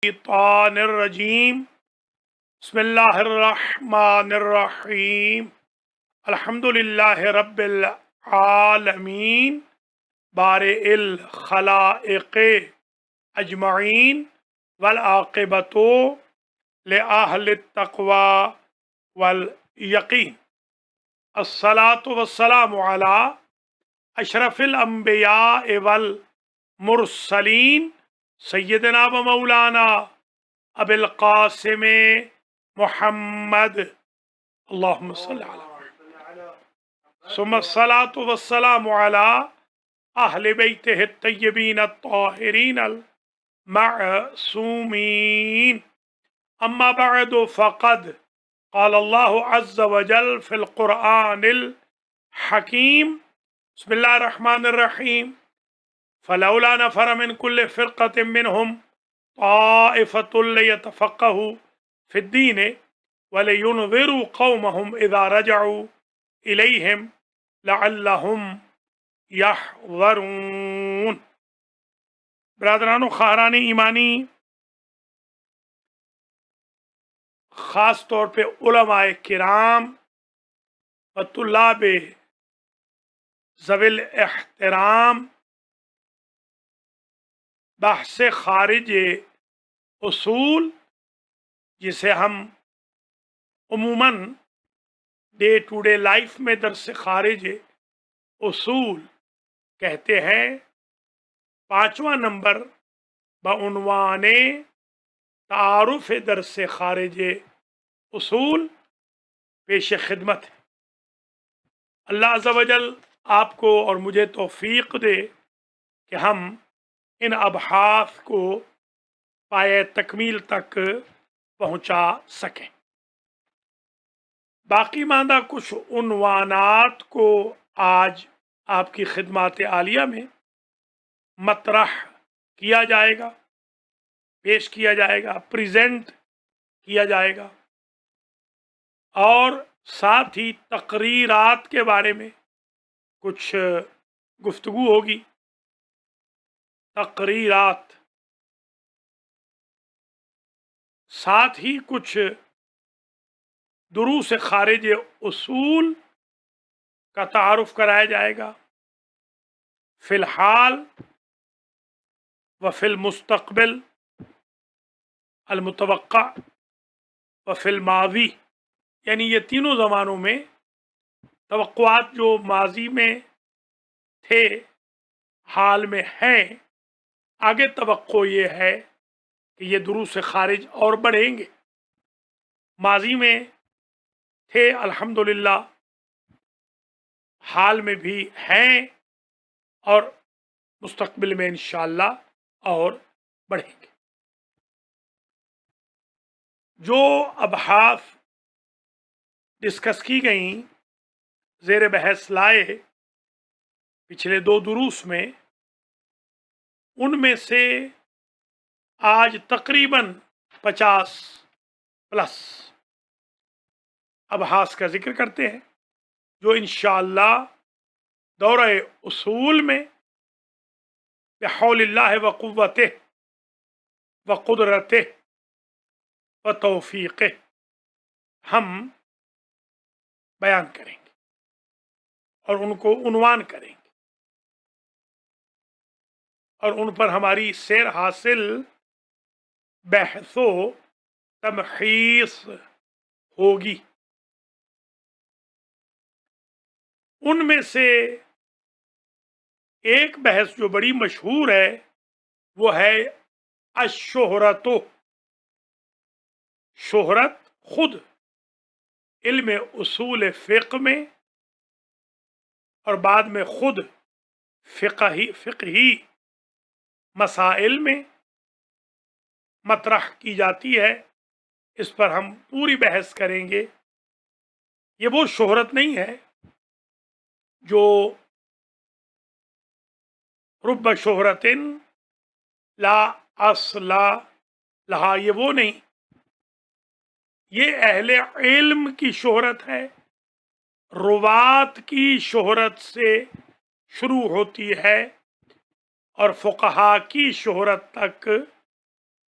الرجیم بسم اللہ الرحمن الرحیم الحمدللہ رب العالمین بارئ الخلائق اجمعین والعاقبۃ لأہل التقوی والیقین الصلاۃ والسلام علی اشرف الانبیاء والمرسلین سیدنا و مولانا ابی القاسم محمد اللہم صلی علی ثم الصلاة والسلام علی اہل بیتہ الطیبین الطاہرین المعصومین اما بعد فقد قال اللہ عز وجل فی القرآن الحکیم بسم اللہ الرحمن الرحیم فلولا نفر من كل فرقة منهم طائفة ليتفقهوا في الدين ولينذروا قومهم إذا رجعوا إليهم لعلهم يحذرون. برادران و خواہران ایمانی، خاص طور پہ علماء کرام و طلاب ذوی الاحترام، بحث خارج اصول جسے ہم عموماً ڈے ٹو ڈے لائف میں درس خارج اصول کہتے ہیں، 5واں نمبر بعنوان تعارف درس خارج اصول پیش خدمت ہے. اللہ عز و جل آپ کو اور مجھے توفیق دے کہ ہم ان ابحاث کو پائے تکمیل تک پہنچا سکیں. باقی ماندہ کچھ عنوانات کو آج آپ کی خدمات عالیہ میں مطرح کیا جائے گا، پیش کیا جائے گا، پریزنٹ کیا جائے گا، اور ساتھ ہی تقریرات کے بارے میں کچھ گفتگو ہوگی. تقریرات، ساتھ ہی کچھ دروس خارج اصول کا تعارف کرایا جائے گا. فی الحال و فی المستقبل، المتوقع و فی الماضی، یعنی یہ تینوں زمانوں میں توقعات جو ماضی میں تھے، حال میں ہیں، آگے توقع یہ ہے کہ یہ دروس خارج اور بڑھیں گے. ماضی میں تھے الحمدللہ، حال میں بھی ہیں، اور مستقبل میں انشاءاللہ اور بڑھیں گے. جو ابحاث ڈسکس کی گئیں، زیر بحث لائے پچھلے 2 دروس میں، ان میں سے آج تقریباً 50 پلس ابحاث کا ذکر کرتے ہیں، جو انشاءاللہ دورہ اصول میں بحول اللہ و قوتہ و قدرتہ و توفیقہ ہم بیان کریں گے اور ان کو عنوان کریں گے، اور ان پر ہماری سیر حاصل، بحث و تمحیص ہوگی. ان میں سے ایک بحث جو بڑی مشہور ہے وہ ہے الشہرت. شہرت خود علم اصول فقہ میں اور بعد میں خود فقہی مسائل میں مطرح کی جاتی ہے. اس پر ہم پوری بحث کریں گے. یہ وہ شہرت نہیں ہے جو رب شہرت لا اصل لہا، یہ وہ نہیں. یہ اہل علم کی شہرت ہے، روات کی شہرت سے شروع ہوتی ہے اور فقہا کی شہرت تک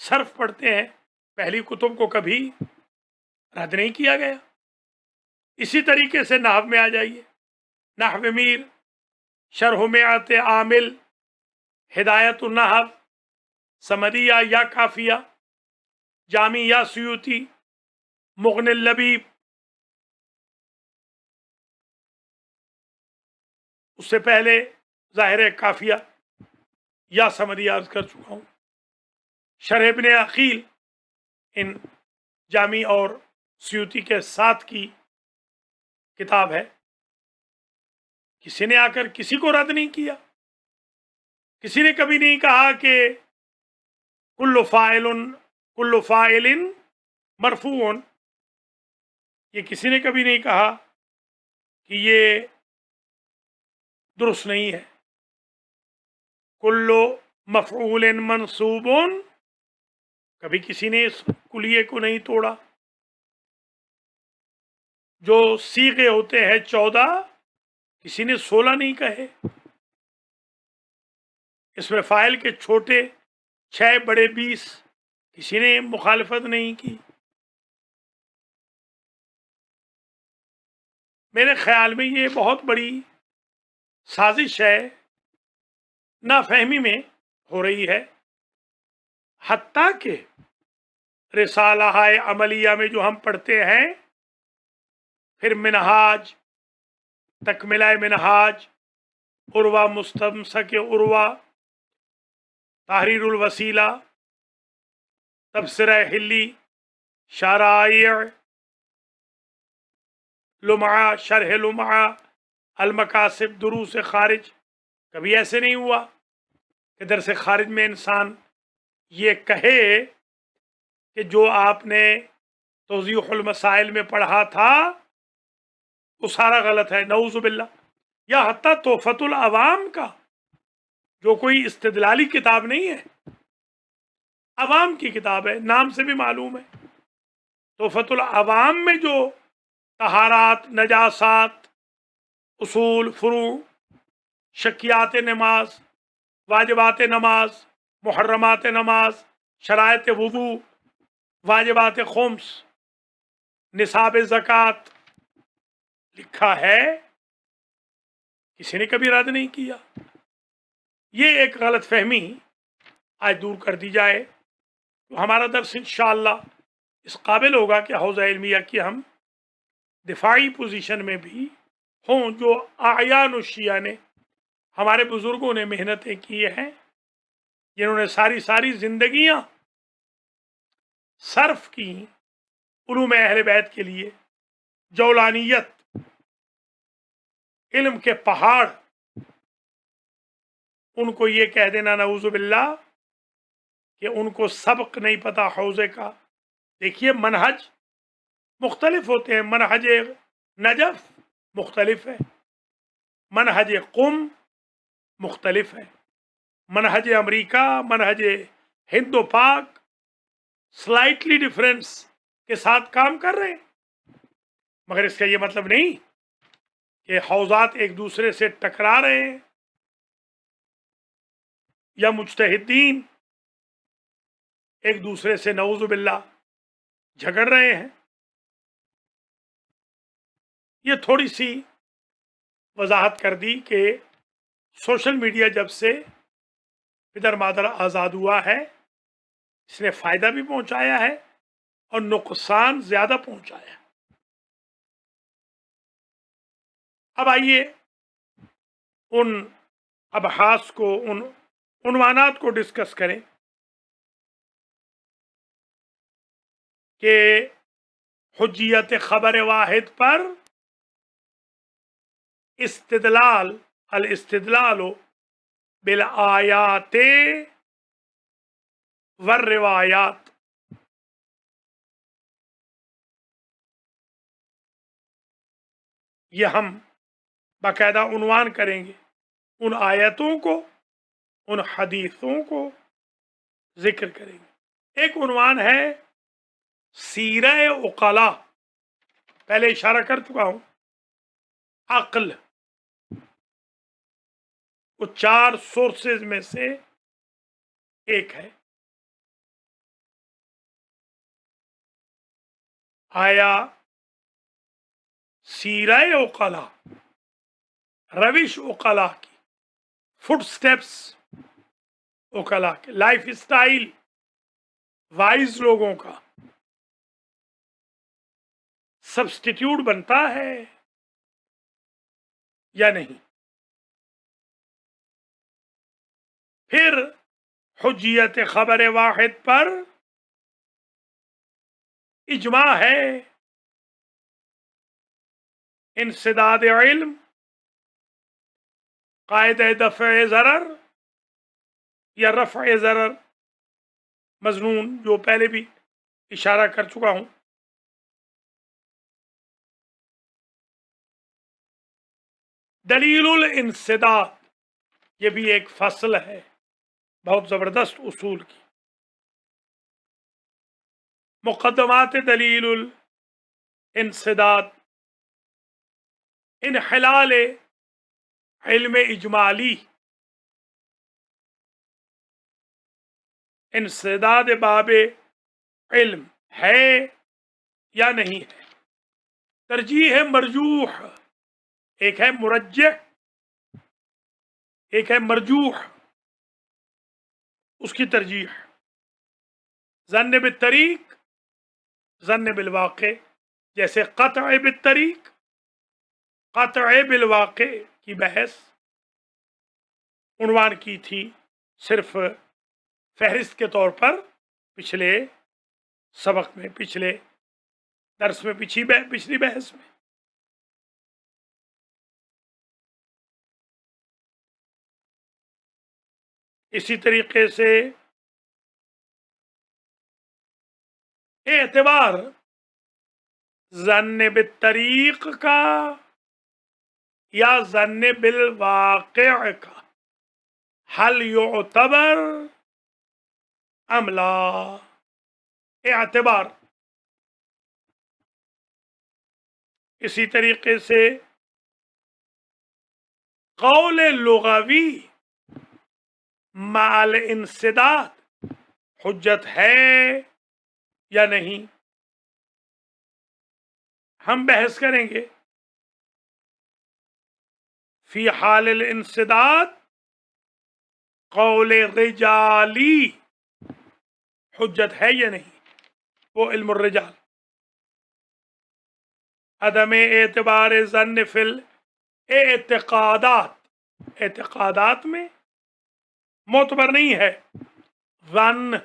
صرف پڑھتے ہیں پہلی کتب کو کبھی رد نہیں کیا گیا. اسی طریقے سے نحو میں آ جائیے. نحو میر، شرح میعت عامل، ہدایت النحو، سمدیہ یا کافیہ، جامی یا سیوطی، مغنی اللبیب. اس سے پہلے ظاہر کافیہ یا سمدیہ عرض کر چکا ہوں. شرح ابن عقیل ان جامی اور سیوطی کے ساتھ کی کتاب ہے. کسی نے آ کر کسی کو رد نہیں کیا. کسی نے کبھی نہیں کہا کہ کل فاعل مرفوع. یہ کسی نے کبھی نہیں کہا کہ یہ درست نہیں ہے. کل مفعول منصوب، کبھی کسی نے اس کلیے کو نہیں توڑا. جو صیغے ہوتے ہیں 14، کسی نے 16 نہیں کہے. اس میں فاعل کے چھوٹے 6 بڑے 20، کسی نے مخالفت نہیں کی. میرے خیال میں یہ بہت بڑی سازش ہے، نافہمی میں ہو رہی ہے. حتیٰ کہ رسالہ عملیہ میں جو ہم پڑھتے ہیں، پھر منہاج، تکملہ منہاج، عروہ مستمسک عروہ، تحریر الوسیلہ، تبصرہ حلی، شرائع، لمعہ، شرح لمعہ، المقاصد، دروس خارج. کبھی ایسے نہیں ہوا کہ درس خارج میں انسان یہ کہے کہ جو آپ نے توضیح المسائل میں پڑھا تھا وہ سارا غلط ہے، نعوذ باللہ. یا حتیٰ تحفۃ العوام کا، جو کوئی استدلالی کتاب نہیں ہے، عوام کی کتاب ہے، نام سے بھی معلوم ہے. تحفۃ العوام میں جو طہارات، نجاسات، اصول، فروع، شکیات نماز، واجبات نماز، محرمات نماز، شرائط وضو، واجبات خمس، نصاب زکوٰۃ لکھا ہے، کسی نے کبھی رد نہیں کیا. یہ ایک غلط فہمی آج دور کر دی جائے تو ہمارا درس انشاءاللہ اس قابل ہوگا کہ حوزہ علمیہ کی ہم دفاعی پوزیشن میں بھی ہوں. جو اعیان الشیعہ نے، ہمارے بزرگوں نے محنتیں کی ہیں، جنہوں نے ساری زندگیاں صرف کی علوم اہل بیت کے لیے، جولانیت، علم کے پہاڑ. ان کو یہ کہہ دینا نعوذ باللہ کہ ان کو سبق نہیں پتا حوزے کا. دیکھیے منہج مختلف ہوتے ہیں. منہج نجف مختلف ہے، منہج قم مختلف ہے، منہج امریکہ، منہج ہند و پاک سلائٹلی ڈفرینس کے ساتھ کام کر رہے ہیں. مگر اس کا یہ مطلب نہیں کہ حوزات ایک دوسرے سے ٹکرا رہے ہیں یا مجتہدین ایک دوسرے سے نعوذ باللہ جھگڑ رہے ہیں. یہ تھوڑی سی وضاحت کر دی کہ سوشل میڈیا جب سے پدر مادر آزاد ہوا ہے، اس نے فائدہ بھی پہنچایا ہے اور نقصان زیادہ پہنچایا ہے. اب آئیے ان ابحاث کو، ان عنوانات کو ڈسکس کریں کہ حجیت خبر واحد پر الاستدلال بالآیات والروایات. یہ ہم باقاعدہ عنوان کریں گے، ان آیتوں کو، ان حدیثوں کو ذکر کریں گے. ایک عنوان ہے سیرہ عقلاء، پہلے اشارہ کر چکا ہوں. عقل وہ 4 سورسز میں سے ایک ہے. آیا سیرہ اقلا، روش اقلا کی، فٹ سٹیپس اقلا کے، لائف سٹائل وائز لوگوں کا سبسٹیٹیوٹ بنتا ہے یا نہیں؟ پھر حجیت خبر واحد پر اجماع ہے، انسداد علم، قاعدہ دفع ضرر یا رفع ضرر، مضمون جو پہلے بھی اشارہ کر چکا ہوں۔ دلیل الانسداد، یہ بھی ایک فصل ہے بہت زبردست اصول کی۔ مقدمات دلیل الانسداد، انحلال علم اجمالی، انسداد باب علم ہے یا نہیں ہے؟ ترجیح مرجوح، ایک ہے مرجح، ایک ہے مرجوح، اس کی ترجیح۔ ظن بالطریق، ظن بالواقع، جیسے قطع بالطریق، قطع بالواقع کی بحث عنوان کی تھی صرف فہرست کے طور پر پچھلے سبق میں، پچھلے درس میں، پچھلی بحث میں۔ اسی طریقے سے اعتبار ظن بالطریق کا یا ظن بالواقع کا، حل یعتبر ام لا؟ اعتبار اسی طریقے سے قول لغوی مع الانسداد حجت ہے یا نہیں؟ ہم بحث کریں گے فی حال الانسداد قول رجالی حجت ہے یا نہیں، وہ علم الرجال۔ عدم اعتبار ظن فی الاعتقادات، اعتقادات میں معتبر نہیں ہے، ظن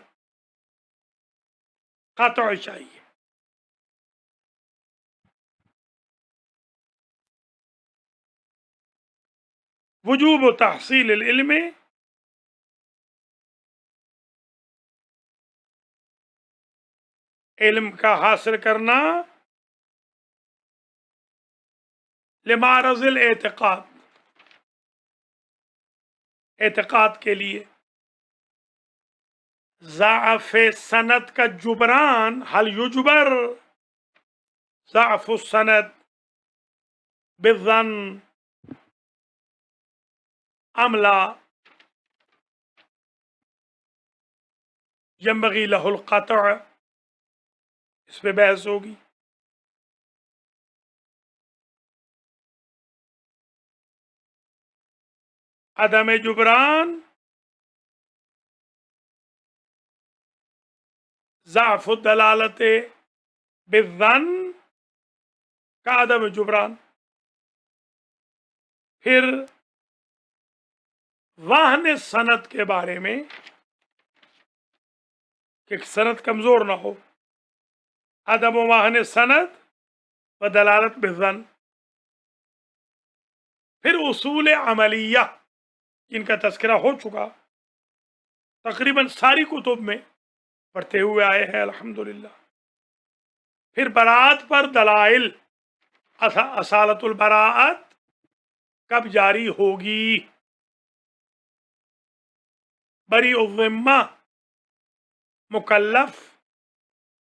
قطع چاہیے۔ وجوب تحصیل العلم، علم کا حاصل کرنا لمعرض الاعتقاد، اعتقاد کے لیے۔ ضعف سند کا جبران، حل یجبر ضعف السند بالظن ام لا؟ ينبغي له القطع، اس پہ بحث ہوگی۔ عدم جبران ضعف الدلالت بالظن کا عدم جبران۔ پھر واہن سند کے بارے میں کہ سند کمزور نہ ہو، عدم واہن سند و دلالت بالظن۔ پھر اصول عملیہ جن کا تذکرہ ہو چکا، تقریباً ساری کتب میں پڑھتے ہوئے آئے ہیں الحمدللہ۔ پھر براءت پر دلائل، اصالت البراءت کب جاری ہوگی، بری الذمہ مکلف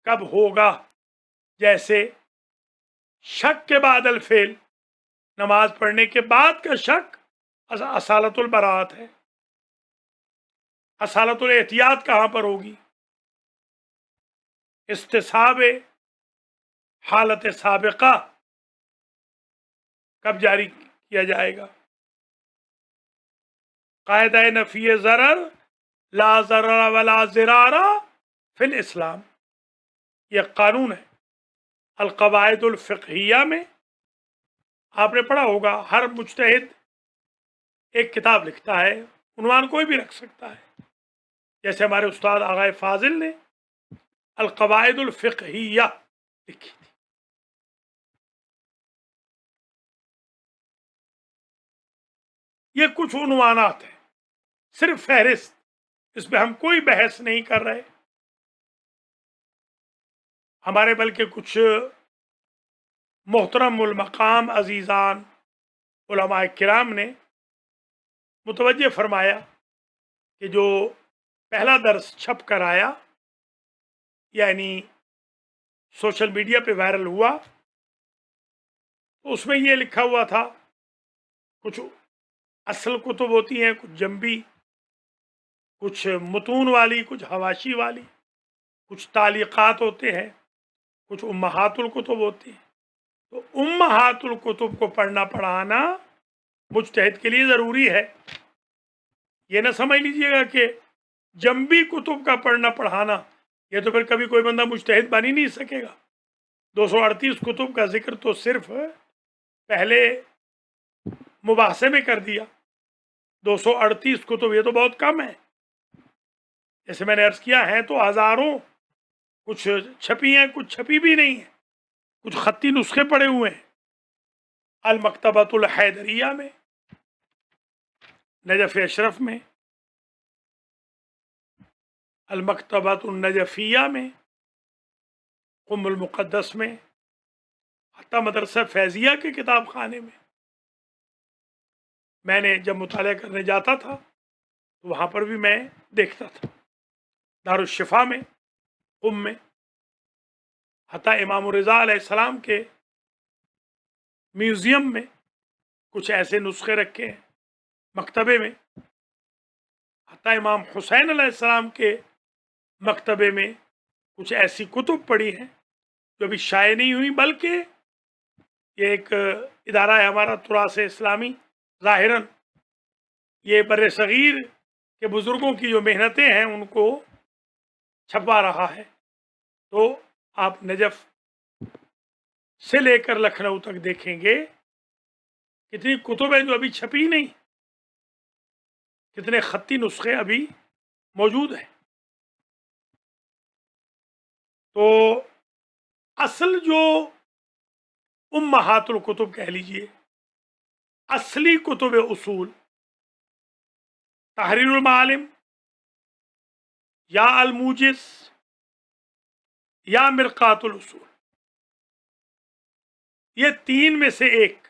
کب ہوگا، جیسے شک کے بعد الفعل، نماز پڑھنے کے بعد کا شک اصالت البراءت ہے۔ اصالت الاحتیاط کہاں پر ہوگی؟ استصحاب حالت سابقہ کب جاری کیا جائے گا؟ قاعدہ نفی ضرر، لا ضرر ولا ضرار فی الاسلام، یہ قانون ہے۔ القواعد الفقہیہ میں آپ نے پڑھا ہوگا، ہر مجتہد ایک کتاب لکھتا ہے، عنوان کوئی بھی رکھ سکتا ہے، جیسے ہمارے استاد آغا فاضل نے القواعد الفقہیہ لکھی تھی۔ یہ کچھ عنوانات ہیں، صرف فہرست، اس پہ ہم کوئی بحث نہیں کر رہے۔ ہمارے بلکہ کچھ محترم المقام عزیزان علماء کرام نے متوجہ فرمایا کہ جو پہلا درس چھپ کر آیا، یعنی سوشل میڈیا پہ وائرل ہوا، تو اس میں یہ لکھا ہوا تھا، کچھ اصل کتب ہوتی ہیں، کچھ جنبی، کچھ متون والی، کچھ حواشی والی، کچھ تعلیقات ہوتے ہیں، کچھ امہات الکتب ہوتی ہیں۔ تو امہات الکتب کو پڑھنا پڑھانا مجتہد کے لیے ضروری ہے۔ یہ نہ سمجھ لیجئے گا کہ جنبی کتب کا پڑھنا پڑھانا، یہ تو پھر کبھی کوئی بندہ مجتہد بن ہی نہیں سکے گا۔ 238 کتب کا ذکر تو صرف پہلے مباحثے میں کر دیا۔ 238 کتب، یہ تو بہت کم ہے۔ جیسے میں نے عرض کیا ہے تو ہزاروں، کچھ چھپی ہیں، کچھ چھپی بھی نہیں ہیں، کچھ خطی نسخے پڑے ہوئے ہیں۔ المکتبۃ الحیدریہ میں، نجف اشرف میں، المکتبۃ النجفیہ میں، قم المقدس میں، حتیٰ مدرسہ فیضیہ کے کتاب خانے میں۔ میں نے جب مطالعہ کرنے جاتا تھا تو وہاں پر بھی میں دیکھتا تھا، دارالشفا میں، قم میں، حتیٰ امام رضا علیہ السلام کے میوزیم میں کچھ ایسے نسخے رکھے ہیں، مکتبے میں، حتیٰ امام حسین علیہ السلام کے مکتبے میں کچھ ایسی کتب پڑی ہیں جو ابھی شائع نہیں ہوئی، بلکہ یہ ایک ادارہ ہے ہمارا تراث اسلامی، ظاہراً یہ بر صغیر کے بزرگوں کی جو محنتیں ہیں ان کو چھپا رہا ہے۔ تو آپ نجف سے لے کر لکھنؤ تک دیکھیں گے کتنی کتب ہیں جو ابھی چھپی نہیں، کتنے خطی نسخے ابھی موجود ہیں۔ تو اصل جو امہات الکتب کہہ لیجئے، اصلی کتب اصول، تحریر المعالم یا الموجز یا مرقات الاصول، یہ تین میں سے ایک،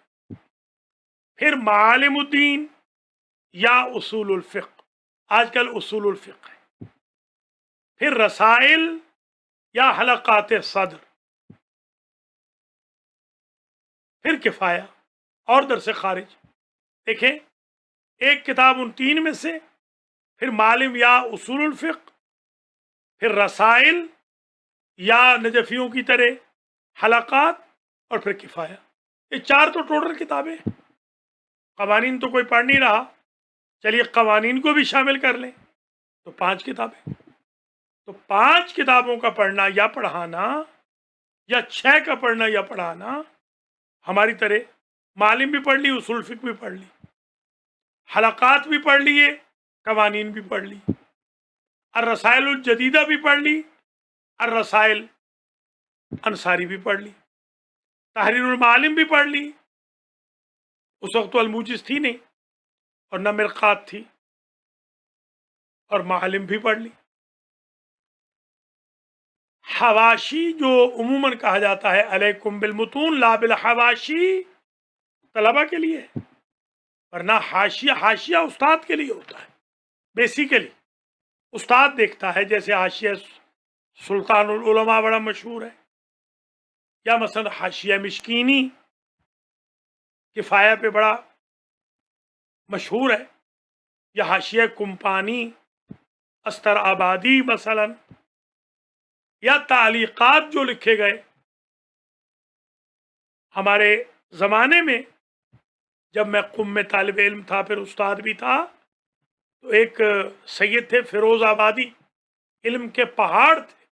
پھر معالم الدین یا اصول الفقہ، آج کل اصول الفقہ ہے، پھر رسائل یا حلقات صدر، پھر کفایہ اور درس خارج۔ دیکھیں، ایک کتاب ان تین میں سے، پھر معالم یا اصول الفقہ، پھر رسائل یا نجفیوں کی طرح حلقات، اور پھر کفایہ۔ یہ چار تو ٹوٹل کتابیں۔ قوانین تو کوئی پڑھ نہیں رہا، چلیے قوانین کو بھی شامل کر لیں تو 5 کتابیں۔ تو 5 کتابوں کا پڑھنا یا پڑھانا، یا 6 کا پڑھنا یا پڑھانا، ہماری طرح معالم بھی پڑھ لی، اصول فقہ بھی پڑھ لی، حلقات بھی پڑھ لیے، قوانین بھی پڑھ لی، الرسائل الجدیدہ بھی پڑھ لی، الرسائل انصاری بھی پڑھ لی، تحریر المعالم بھی پڑھ لی، اس وقت تو الموجز تھی نہیں اور نہ مرقات تھی، اور معالم بھی پڑھ لی۔ حواشی جو عموماً کہا جاتا ہے علیکم بالمتون لا بالحواشی، طلبہ کے لیے، ورنہ حاشیہ استاد کے لیے ہوتا ہے۔ بیسیکلی استاد دیکھتا ہے، جیسے حاشیہ سلطان العلماء بڑا مشہور ہے، یا مثلا حاشیہ مشکینی کفایہ پہ بڑا مشہور ہے، یا حاشیہ کمپانی استر آبادی مثلا، یا تعلیقات جو لکھے گئے ہمارے زمانے میں جب میں قم میں طالب علم تھا، پھر استاد بھی تھا، تو ایک سید تھے فیروز آبادی، علم کے پہاڑ تھے،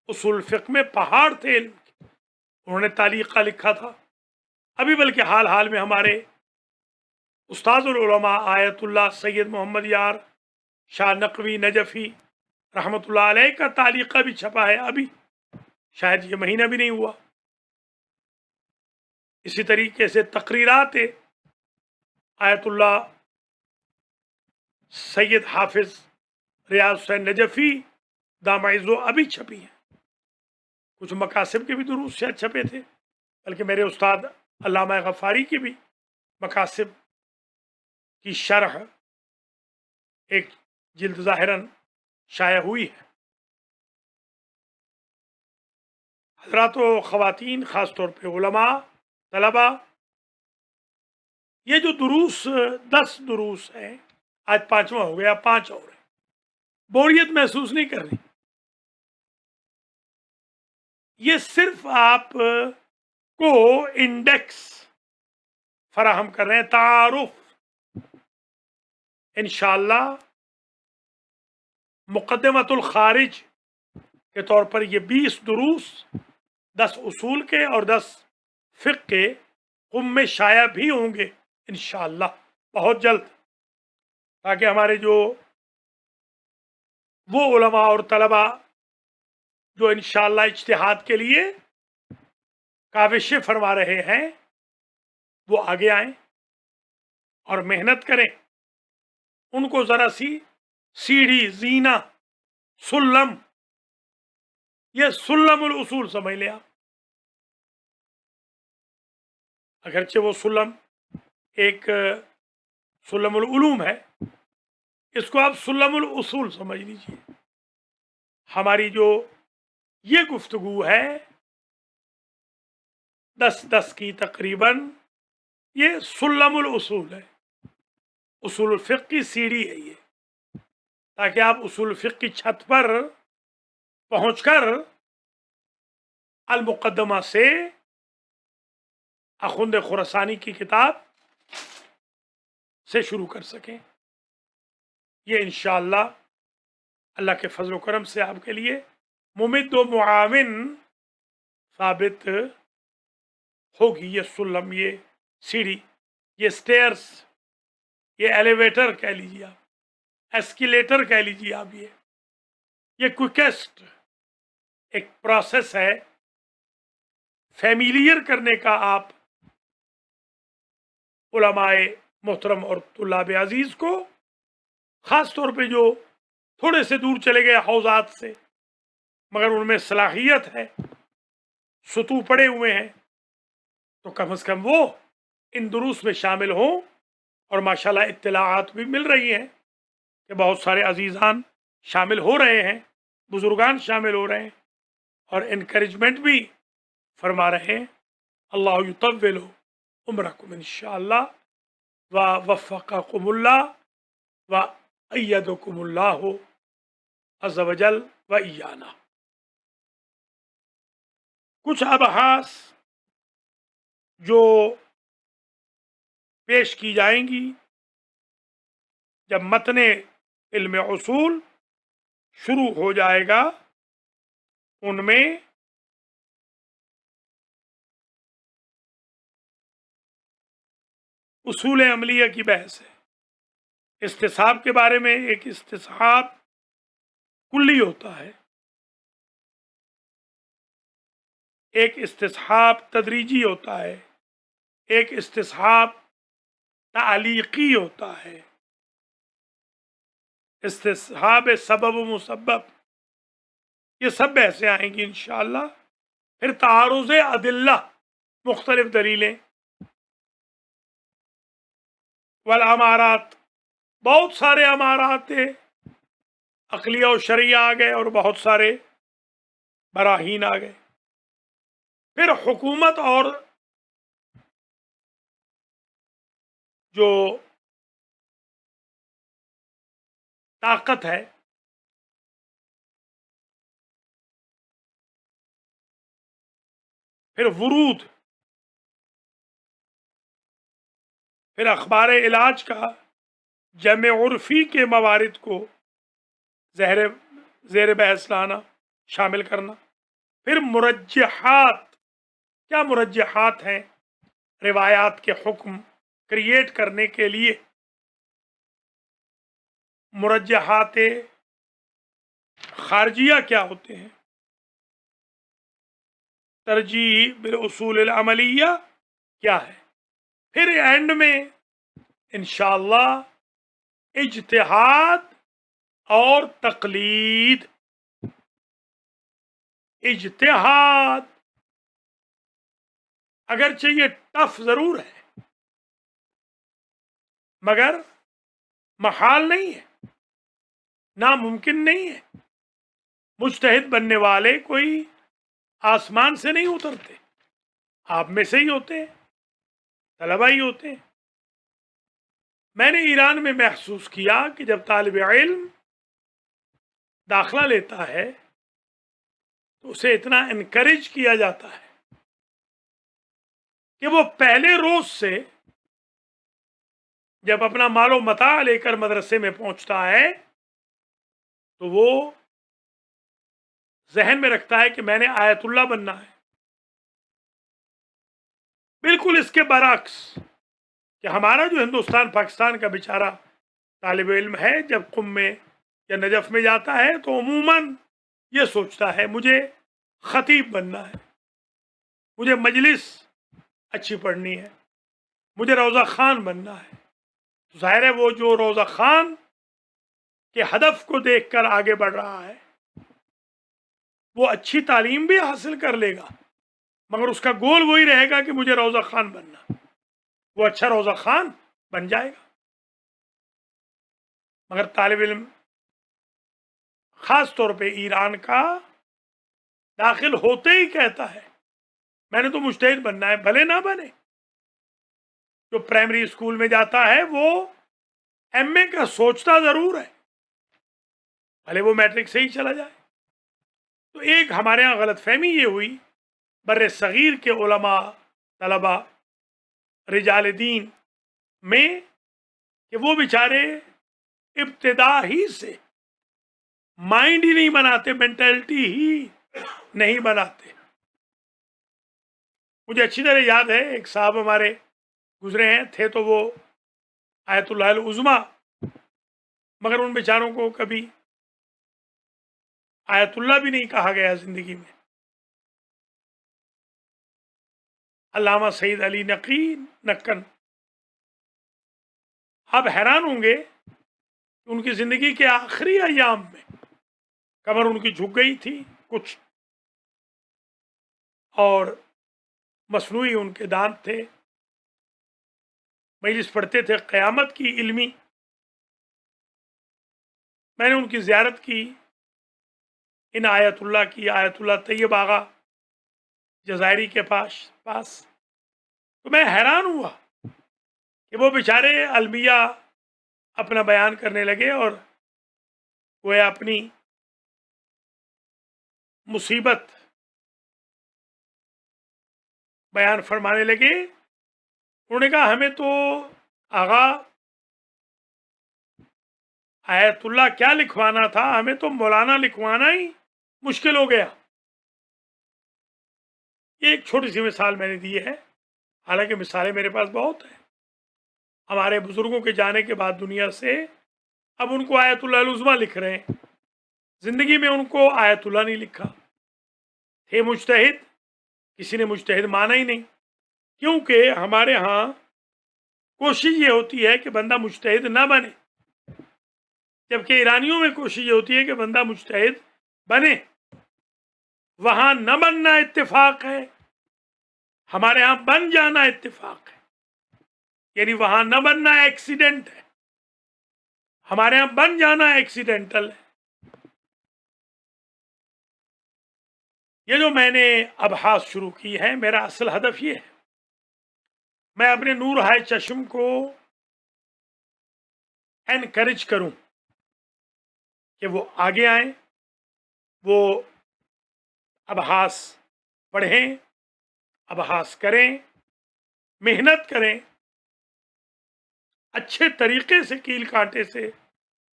اصول فقہ میں پہاڑ تھے علم کے، انہوں نے تعلیقہ لکھا تھا. ابھی بلکہ حال حال میں ہمارے استاذ العلماء آیت اللہ سید محمد یار شاہ نقوی نجفی رحمۃ اللہ علیہ کا تعلیقہ بھی چھپا ہے، ابھی شاید یہ مہینہ بھی نہیں ہوا. اسی طریقے سے تقریرات آیت اللہ سید حافظ ریاض حسین نجفی دامہ عزو ابھی چھپی ہیں. کچھ مقاصد کے بھی دروس شاید چھپے تھے، بلکہ میرے استاد علامہ غفاری کی بھی مقاصد کی شرح ایک جلد ظاہراً شائع ہوئی ہے. حضرات و خواتین، خاص طور پہ علماء، طلباء، یہ جو دروس 10 دروس ہیں، آج 5واں ہو گیا، 5 اور ہیں، بوریت محسوس نہیں کر رہی. یہ صرف آپ کو انڈیکس فراہم کر رہے ہیں، تعارف. انشاءاللہ مقدمۃ الخارج کے طور پر یہ 20 دروس 10 اصول کے اور 10 فقہ کے قم میں شائع بھی ہوں گے انشاءاللہ بہت جلد، تاکہ ہمارے جو وہ علماء اور طلباء جو انشاءاللہ اجتہاد کے لیے کاوشیں فرما رہے ہیں وہ آگے آئیں اور محنت کریں. ان کو ذرا سی سیڑھی، زینہ، سلم، یہ سلم الاصول سمجھ لیں آپ. اگرچہ وہ سلم ایک سلم العلوم ہے، اس کو آپ سلم الاصول سمجھ لیجیے. ہماری جو یہ گفتگو ہے 10 کی تقریباً، یہ سلم الاصول ہے، اصول الفقہ کی سیڑھی ہے یہ، تاکہ آپ اصول الفقہ کی چھت پر پہنچ کر المقدمہ سے اخوند خراسانی کی کتاب سے شروع کر سکیں. یہ انشاءاللہ اللہ کے فضل و کرم سے آپ کے لیے ممد و معاون ثابت ہوگی. یہ سلم، یہ سیڑھی، یہ سٹیئرز، یہ ایلیویٹر کہہ لیجیے آپ، ایسکیلیٹر کہہ لیجیے آپ، یہ کوئکسٹ ایک پروسیس ہے فیملیئر کرنے کا آپ علماء محترم اور طلاب عزیز کو، خاص طور پہ جو تھوڑے سے دور چلے گئے حوزات سے مگر ان میں صلاحیت ہے، سطوح پڑے ہوئے ہیں، تو کم از کم وہ ان دروس میں شامل ہوں. اور ماشاءاللہ اطلاعات بھی مل رہی ہیں کہ بہت سارے عزیزان شامل ہو رہے ہیں، بزرگان شامل ہو رہے ہیں اور انکریجمنٹ بھی فرما رہے ہیں. اللہ یطول عمرکم انشاءاللہ ووفقکم اللہ وایدکم اللہ عز وجل وایانا. کچھ ابحاث جو پیش کی جائیں گی جب متن علم اصول شروع ہو جائے گا، ان میں اصول عملیہ کی بحث ہے. استصحاب کے بارے میں ایک استصحاب کلی ہوتا ہے، ایک استصحاب تدریجی ہوتا ہے، ایک استصحاب تعلیقی ہوتا ہے، استصحاب سبب و مسبب، یہ سب بحثیں آئیں گی انشاءاللہ. پھر تعارض ادلہ، مختلف دلیلیں، والامارات، بہت سارے امارات تھے، عقلیہ و شرعیہ آ گئے اور بہت سارے براہین آ گئے. پھر حکومت اور جو طاقت ہے، پھر ورود پھر اخبار علاج کا جمع عرفی کے موارد کو زیر بحث لانا، شامل کرنا. پھر مرجحات. کیا مرجحات ہیں؟ روایات کے حکم کریٹ کرنے کے لیے مرجحات خارجیہ کیا ہوتے ہیں، ترجیح بالاصول العملیہ کیا ہے. پھر اینڈ میں انشاءاللہ اجتہاد اور تقلید. اجتہاد اگرچہ یہ ٹف ضرور ہے مگر محال نہیں ہے، ناممکن نہیں ہے. مجتہد بننے والے کوئی آسمان سے نہیں اترتے، آپ میں سے ہی ہوتے ہیں، طلبہ ہی ہوتے ہیں. میں نے ایران میں محسوس کیا کہ جب طالب علم داخلہ لیتا ہے تو اسے اتنا انکریج کیا جاتا ہے کہ وہ پہلے روز سے جب اپنا مال و متاع لے کر مدرسے میں پہنچتا ہے تو وہ ذہن میں رکھتا ہے کہ میں نے آیت اللہ بننا ہے. بالکل اس کے برعکس کہ ہمارا جو ہندوستان پاکستان کا بیچارہ طالب علم ہے جب قم میں یا نجف میں جاتا ہے تو عموماً یہ سوچتا ہے مجھے خطیب بننا ہے، مجھے مجلس اچھی پڑھنی ہے، مجھے روضہ خان بننا ہے. ظاہر ہے وہ جو روضہ خان کے ہدف کو دیکھ کر آگے بڑھ رہا ہے وہ اچھی تعلیم بھی حاصل کر لے گا مگر اس کا گول وہی رہے گا کہ مجھے روضہ خان بننا. وہ اچھا روضہ خان بن جائے گا مگر طالب علم خاص طور پہ ایران کا داخل ہوتے ہی کہتا ہے میں نے تو مجتہد بننا ہے، بھلے نہ بنے. جو پرائمری اسکول میں جاتا ہے وہ ایم اے کا سوچتا ضرور ہے، بھلے وہ میٹرک سے ہی چلا جائے. تو ایک ہمارے ہاں غلط فہمی یہ ہوئی بر صغیر کے علماء، طلباء، رجال دین میں کہ وہ بیچارے ابتدا ہی سے مائنڈ ہی نہیں بناتے، مینٹلٹی ہی نہیں بناتے. مجھے اچھی طرح یاد ہے ایک صاحب ہمارے گزرے ہیں، تھے تو وہ آیت اللہ العظمیٰ مگر ان بیچاروں کو کبھی آیت اللہ بھی نہیں کہا گیا زندگی میں. علامہ سعید علی نقن. آپ حیران ہوں گے کہ ان کی زندگی کے آخری ایام میں کمر ان کی جھک گئی تھی کچھ اور مصنوعی ان کے دانت تھے. مجلس پڑھتے تھے قیامت کی علمی. میں نے ان کی زیارت کی ان آیت اللہ کی، آیت اللہ طیب آغا جزائری کے پاس. تو میں حیران ہوا کہ وہ بیچارے المیہ اپنا بیان کرنے لگے اور وہ اپنی مصیبت بیان فرمانے لگے. انہوں نے کہا ہمیں تو آغا آیت اللہ کیا لکھوانا تھا، ہمیں تو مولانا لکھوانا ہی مشکل ہو گیا. یہ ایک چھوٹی سی مثال میں نے دی ہے، حالانکہ مثالیں میرے پاس بہت ہیں. ہمارے بزرگوں کے جانے کے بعد دنیا سے اب ان کو آیت اللہ العظمیٰ لکھ رہے ہیں، زندگی میں ان کو آیت اللہ نہیں لکھا. تھے مجتہد، کسی نے مجتہد مانا ہی نہیں، کیونکہ ہمارے ہاں کوشش یہ ہوتی ہے کہ بندہ مجتہد نہ بنے، جبکہ ایرانیوں میں کوشش یہ ہوتی ہے کہ بندہ مجتہد بنے. وہاں نہ بننا اتفاق ہے، ہمارے ہاں بن جانا اتفاق ہے. یعنی وہاں نہ بننا ایکسیڈنٹ ہے، ہمارے ہاں بن جانا ایکسیڈنٹل ہے. یہ جو میں نے ابحاث شروع کی ہے میرا اصل ہدف یہ ہے میں اپنے نور ہائے چشم کو انکریج کروں کہ وہ آگے آئیں، وہ ابحاث پڑھیں، ابحاث کریں، محنت کریں اچھے طریقے سے کیل کانٹے سے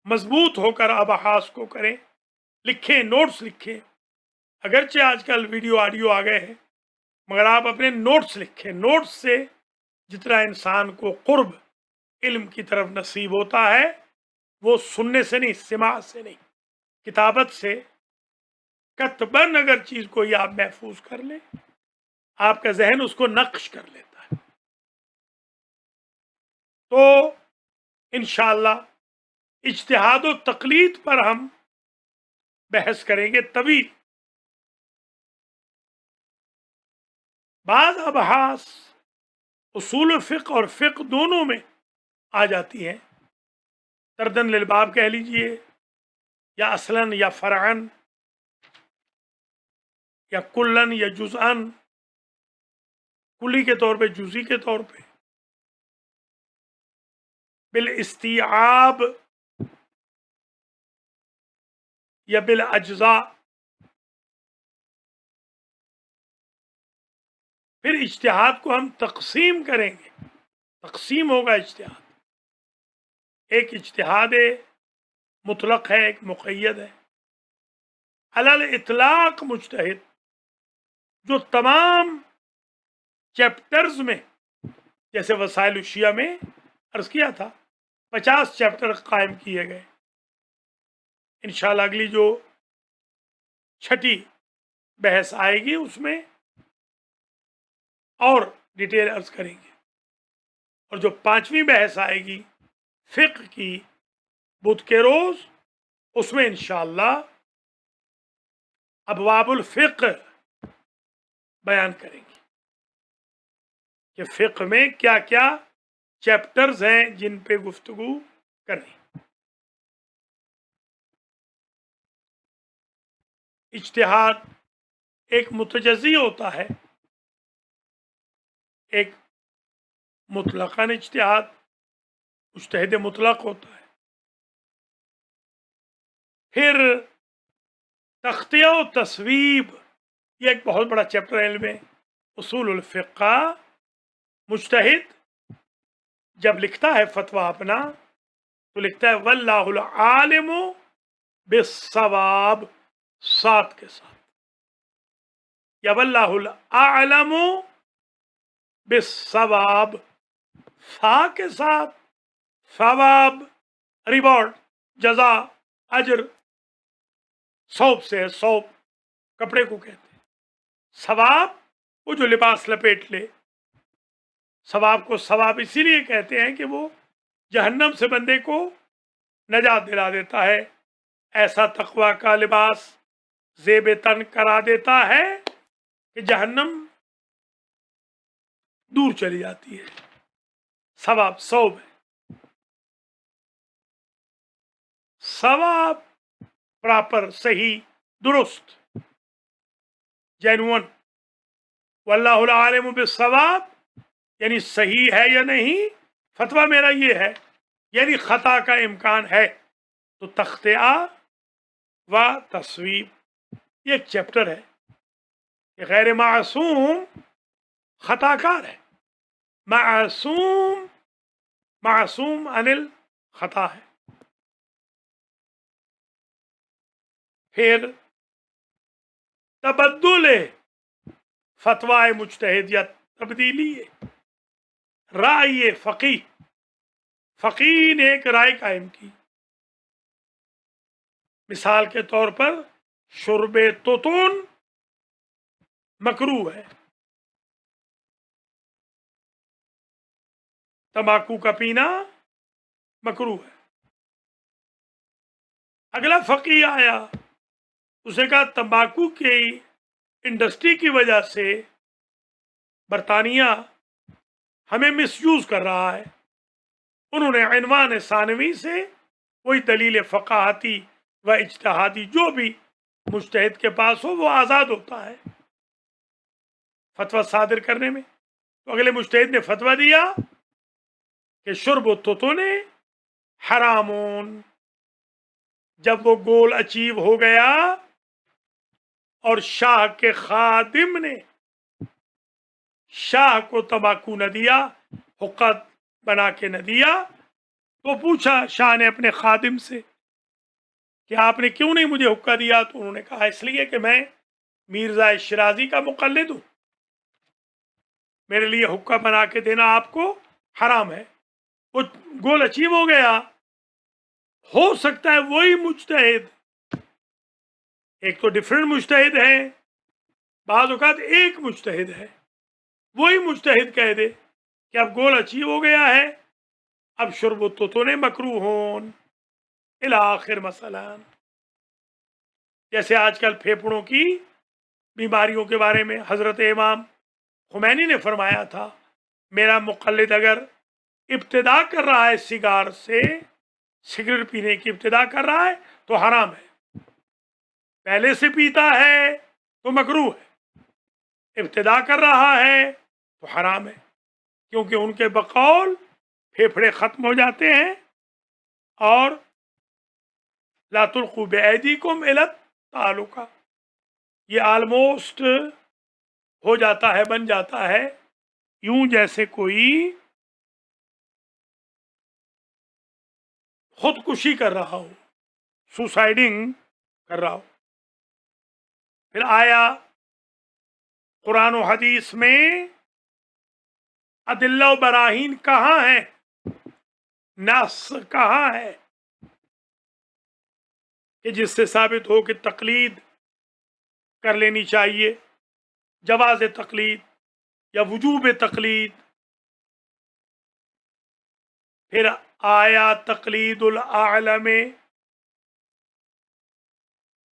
مضبوط ہو کر ابحاث کو کریں، لکھیں، نوٹس لکھیں۔ اگرچہ آج کل ویڈیو آڈیو آ گئے ہیں، مگر آپ اپنے نوٹس لکھیں۔ نوٹس سے جتنا انسان کو قرب علم کی طرف نصیب ہوتا ہے، وہ سننے سے نہیں، سماع سے نہیں، کتابت سے کتباً اگر چیز کوئی آپ محفوظ کر لیں، آپ کا ذہن اس کو نقش کر لیتا ہے۔ تو انشاءاللہ اجتہاد و تقلید پر ہم بحث کریں گے طویل۔ بعض ابحاث اصول فقہ اور فقہ دونوں میں آ جاتی ہیں، تردن للباب کہہ لیجئے، یا اصلاً یا فرعاً، یا کلن یا جز'اً، کلی کے طور پہ، جزئی کے طور پہ، بالاستیعاب یا بالاجزاء۔ پھر اجتہاد کو ہم تقسیم کریں گے، تقسیم ہوگا اجتہاد۔ ایک اجتہاد مطلق ہے، ایک مقید ہے۔ علی الاطلاق مجتہد جو تمام چیپٹرز میں، جیسے وسائل الشیعہ میں عرض کیا تھا 50 چیپٹر قائم کیے گئے۔ انشاءاللہ اگلی جو چھٹی بحث آئے گی اس میں اور ڈیٹیل عرض کریں گے، اور جو 5ویں بحث آئے گی فقہ کی بدھ کے روز، اس میں انشاءاللہ ابواب الفقہ بیان کریں گے کہ فقہ میں کیا کیا چیپٹرز ہیں جن پہ گفتگو کریں۔ اجتہاد ایک متجزی ہوتا ہے، ایک مطلقاً اجتہاد مجتہد مطلق ہوتا ہے، پھر تختیہ و تصویب، یہ ایک بہت بڑا چیپٹر علم ہے اصول الفقہ۔ مجتہد جب لکھتا ہے فتویٰ اپنا تو لکھتا ہے واللہ العالم بالصواب، صاد کے ساتھ، یا واللہ الاعلم بالصواب، فا کے ساتھ، ثواب، ریوارڈ، جزا، اجر، ثوب سے ہے، ثوب کپڑے کو کہتے ہیں، ثواب وہ جو لباس لپیٹ لے۔ ثواب کو ثواب اسی لیے کہتے ہیں کہ وہ جہنم سے بندے کو نجات دلا دیتا ہے، ایسا تقوی کا لباس زیب تن کرا دیتا ہے کہ جہنم دور چلی جاتی ہے۔ ثواب ثوب ہے، ثواب پراپر، صحیح، درست، جینون۔ واللہ العالم بالصواب یعنی صحیح ہے یا نہیں، فتویٰ میرا یہ ہے، یعنی خطا کا امکان ہے، تو تختیہ و تصویب یہ ایک چیپٹر ہے کہ غیر معصوم خطا کار ہے، معصوم معصوم عن الخطا ہے۔ پھر تبدل فتوی مجتہد یا تبدیلی رائے فقیہ، فقیہ نے ایک رائے قائم کی، مثال کے طور پر شرب توتون مکروہ ہے، تمباکو کا پینا مکروہ ہے۔ اگلا فقیہ آیا، اس نے کہا تمباکو کی انڈسٹری کی وجہ سے برطانیہ ہمیں مس یوز کر رہا ہے۔ انہوں نے عنوان ثانوی سے کوئی دلیل فقاہتی و اجتہادی جو بھی مجتہد کے پاس ہو وہ آزاد ہوتا ہے فتویٰ صادر کرنے میں۔ تو اگلے مجتہد نے فتویٰ دیا کہ شرب التوتن حرامون، جب وہ گول اچیو ہو گیا اور شاہ کے خادم نے شاہ کو تمباکو نہ دیا، حقہ بنا کے نہ دیا، تو پوچھا شاہ نے اپنے خادم سے کہ آپ نے کیوں نہیں مجھے حکم دیا؟ تو انہوں نے کہا اس لیے کہ میں مرزا شرازی کا مقلد ہوں، میرے لیے حکم بنا کے دینا آپ کو حرام ہے۔ وہ گول اچیو ہو گیا۔ ہو سکتا ہے وہی مجتہد، ایک تو ڈفرینٹ مجتہد ہے، بعض اوقات ایک مجتہد ہے، وہی مجتہد کہہ دے کہ اب گول اچیو ہو گیا ہے، اب شرب و تونے مکروہ ہون الآخر مثلا، جیسے آج کل پھیپھڑوں کی بیماریوں کے بارے میں حضرت امام خمینی نے فرمایا تھا میرا مقلد اگر ابتدا کر رہا ہے سگار سے، سگریٹ پینے کی ابتدا کر رہا ہے تو حرام ہے، پہلے سے پیتا ہے تو مکروہ ہے، ابتدا کر رہا ہے تو حرام ہے، کیونکہ ان کے بقول پھیپھڑے ختم ہو جاتے ہیں، اور لا تلقوا بأیدیکم الی التعلقہ، یہ آلموسٹ ہو جاتا ہے، بن جاتا ہے یوں جیسے کوئی خودکشی کر رہا ہو، سوسائڈنگ کر رہا ہو۔ پھر آیا قرآن و حدیث میں ادلہ و براہین کہاں ہے، نص کہاں ہے کہ جس سے ثابت ہو کہ تقلید کر لینی چاہیے، جواز تقلید یا وجوب تقلید۔ پھر آیا تقلید الاعلم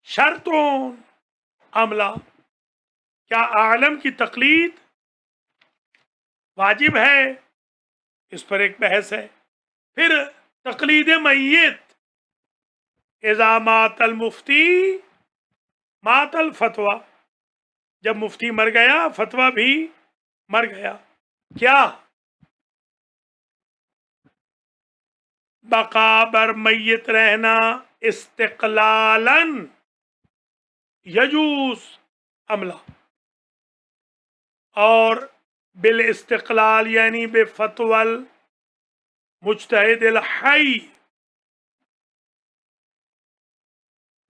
شرطوں عملہ، کیا اعلم کی تقلید واجب ہے؟ اس پر ایک بحث ہے۔ پھر تقلید میت، اذا مات المفتی مات الفتویٰ، جب مفتی مر گیا فتویٰ بھی مر گیا، کیا بقا بر میت رہنا استقلالاً یجوز عملہ، اور بالاستقلال یعنی بفتوى المجتہد الحی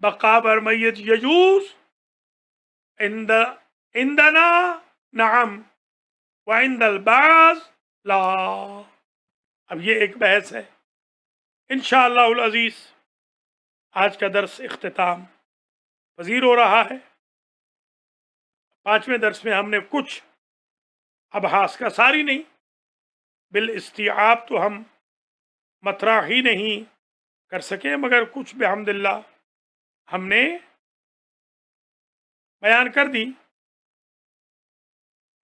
بقا بر میت یجوز عندنا نعم وعند البعض لا۔ اب یہ ایک بحث ہے۔ انشاءاللہ العزیز آج کا درس اختتام پذیر ہو رہا ہے۔ 5ویں درس میں ہم نے کچھ ابحاث کا ساری نہیں، بالاستیعاب تو ہم مطرح ہی نہیں کر سکے، مگر کچھ بحمداللہ ہم نے بیان کر دی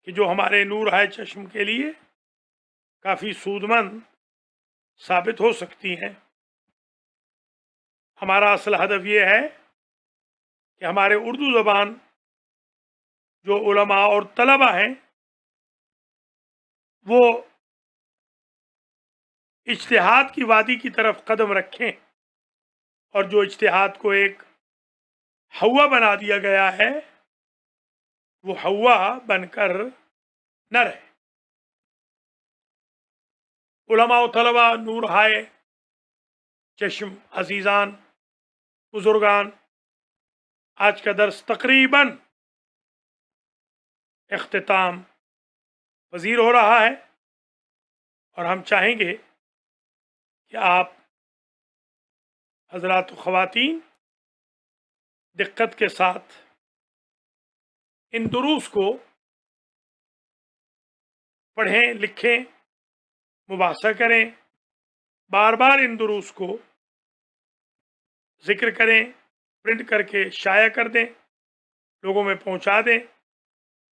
کہ جو ہمارے نور ہے چشم کے لیے کافی سود مند ثابت ہو سکتی ہیں۔ ہمارا اصل ہدف یہ ہے کہ ہمارے اردو زبان جو علماء اور طلبہ ہیں وہ اجتہاد کی وادی کی طرف قدم رکھیں، اور جو اجتہاد کو ایک ہوا بنا دیا گیا ہے وہ ہوا بن کر نہ رہے۔ علماء و طلبہ، نور ہائے چشم عزیزان، بزرگان، آج کا درس تقریباً اختتام پذیر ہو رہا ہے، اور ہم چاہیں گے کہ آپ حضرات و خواتین دقت کے ساتھ ان دروس کو پڑھیں، لکھیں، مباحثہ کریں، بار بار ان دروس کو ذکر کریں، پرنٹ کر کے شائع کر دیں، لوگوں میں پہنچا دیں،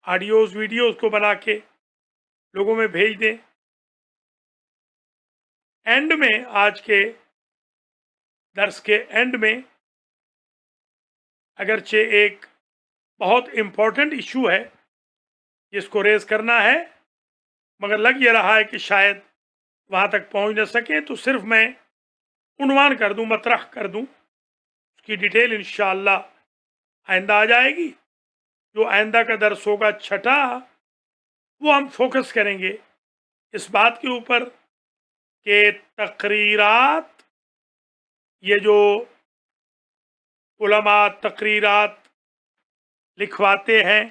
آڈیوز ویڈیوز کو بنا کے لوگوں میں بھیج دیں۔ اینڈ میں، آج کے درس کے اینڈ میں، اگرچہ ایک بہت امپورٹنٹ ایشو ہے جس کو ریز کرنا ہے، مگر لگ یہ رہا ہے کہ شاید وہاں تک پہنچ نہ سکیں، تو صرف میں عنوان کر دوں، مطرح کر دوں، اس کی ڈیٹیل انشاءاللہ آئندہ آ جائے گی۔ جو آئندہ کا درس ہوگا 6، وہ ہم فوکس کریں گے اس بات کے اوپر کہ تقریرات، یہ جو علماء تقریرات لکھواتے ہیں،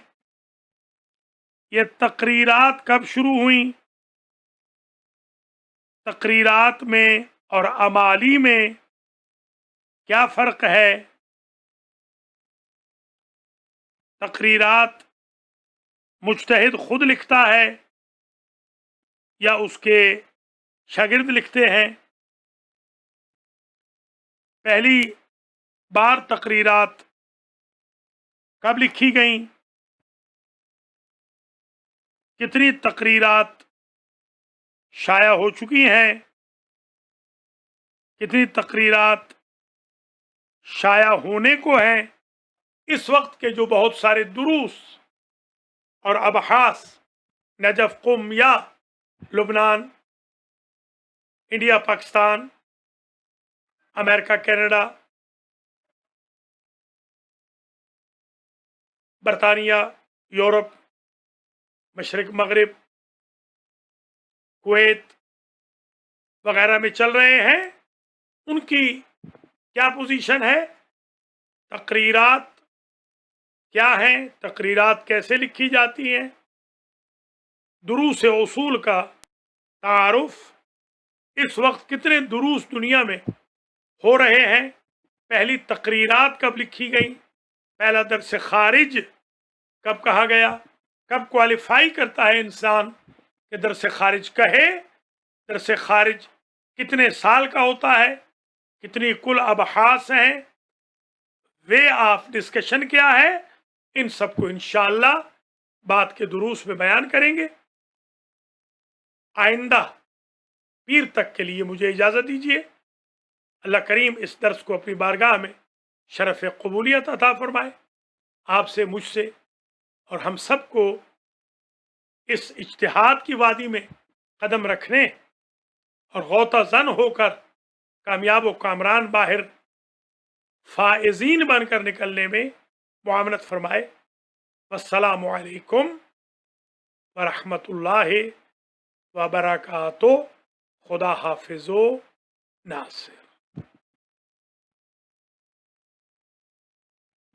یہ تقریرات کب شروع ہوئیں؟ تقریرات میں اور امالی میں کیا فرق ہے؟ تقریرات مجتہد خود لکھتا ہے یا اس کے شاگرد لکھتے ہیں؟ پہلی بار تقریرات کب لکھی گئیں؟ کتنی تقریرات شائع ہو چکی ہیں؟ کتنی تقریرات شائع ہونے کو ہیں؟ اس وقت کے جو بہت سارے دروس اور ابحاث نجف، قم یا لبنان، انڈیا، پاکستان، امریکہ، کینیڈا، برطانیہ، یورپ، مشرق مغرب، کویت وغیرہ میں چل رہے ہیں، ان کی کیا پوزیشن ہے؟ تقریرات کیا ہیں؟ تقریرات کیسے لکھی جاتی ہیں؟ دروس اصول کا تعارف۔ اس وقت کتنے دروس دنیا میں ہو رہے ہیں؟ پہلی تقریرات کب لکھی گئیں؟ پہلا درس خارج کب کہا گیا؟ کب کوالیفائی کرتا ہے انسان کہ درس خارج کہے؟ درس خارج کتنے سال کا ہوتا ہے؟ کتنی کل ابحاث ہیں؟ وے آف ڈسکشن کیا ہے؟ ان سب کو انشاءاللہ بعد کے دروس میں بیان کریں گے۔ آئندہ پیر تک کے لیے مجھے اجازت دیجیے۔ اللہ کریم اس درس کو اپنی بارگاہ میں شرف قبولیت عطا فرمائے، آپ سے، مجھ سے اور ہم سب کو اس اجتہاد کی وادی میں قدم رکھنے اور غوطہ زن ہو کر کامیاب و کامران باہر فائزین بن کر نکلنے میں معاونت فرمائے۔ والسلام علیکم ورحمۃ اللہ وبرکاتہ۔ خدا حافظ و ناصر۔